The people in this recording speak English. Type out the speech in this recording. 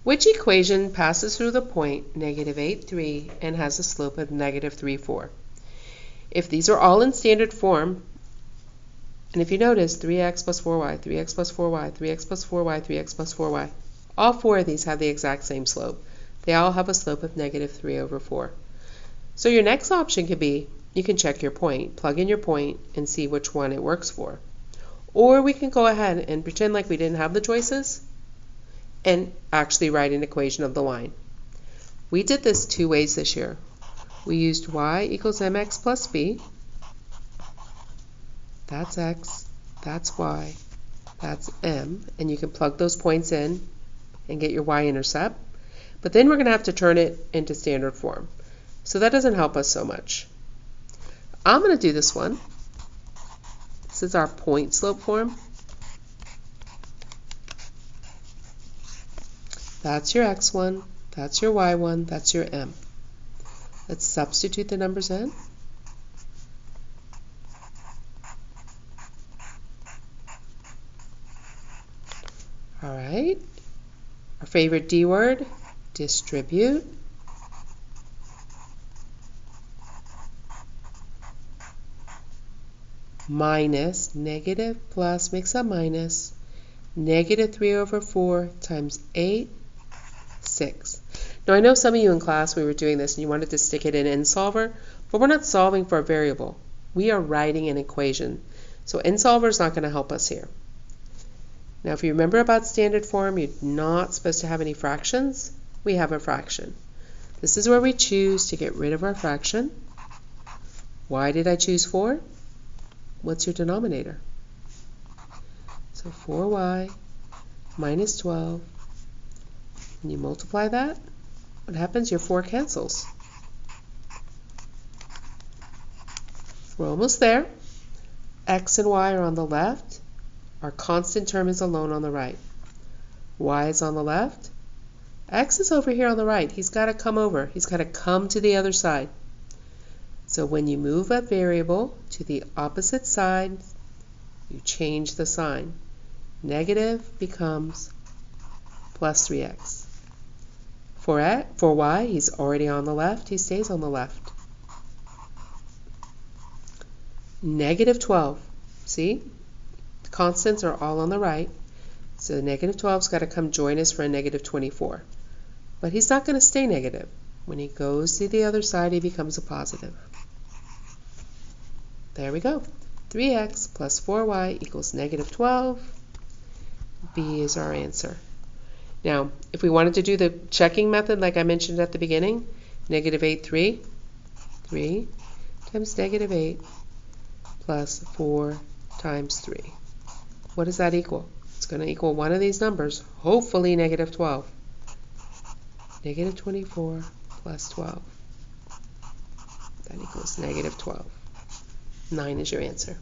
Which equation passes through the point negative 8, 3 and has a slope of negative 3, 4? If these are all in standard form, and if you notice 3x plus 4y, 3x plus 4y, 3x plus 4y, 3x plus 4y, all four of these have the exact same slope. They all have a slope of negative 3 over 4. So your next option could be, you can check your point, plug in your point, and see which one it works for. Or we can go ahead and pretend like we didn't have the choices and actually write an equation of the line. We did this two ways this year. We used y equals mx plus b. That's x, that's y, that's m, and you can plug those points in and get your y-intercept. But then we're going to have to turn it into standard form. So that doesn't help us so much. I'm going to do this one. This is our point slope form. That's your x1, that's your y1, that's your m. Let's substitute the numbers in. All right, our favorite D word, distribute. Minus, negative, plus makes a minus, negative 3 over 4 times 8, 6. Now I know some of you in class, we were doing this and you wanted to stick it in NSolver, but we're not solving for a variable. We are writing an equation. So NSolver is not going to help us here. Now if you remember about standard form, you're not supposed to have any fractions. We have a fraction. This is where we choose to get rid of our fraction. Why did I choose 4? What's your denominator? So 4y minus 12, and you multiply that, what happens? Your 4 cancels. We're almost there. X and y are on the left. Our constant term is alone on the right. Y is on the left. X is over here on the right. He's got to come over. He's got to come to the other side. So when you move a variable to the opposite side, you change the sign. Negative becomes plus 3x. For y, he's already on the left. He stays on the left. Negative 12. See? The constants are all on the right. So negative 12's got to come join us for a negative 24. But he's not going to stay negative. When he goes to the other side, he becomes a positive. There we go. 3x plus 4y equals negative 12. B is our answer. Now, if we wanted to do the checking method like I mentioned at the beginning, negative 8, 3. 3 times negative 8 plus 4 times 3. What does that equal? It's going to equal one of these numbers, hopefully negative 12. Negative 24 plus 12. That equals negative 12. 9 is your answer.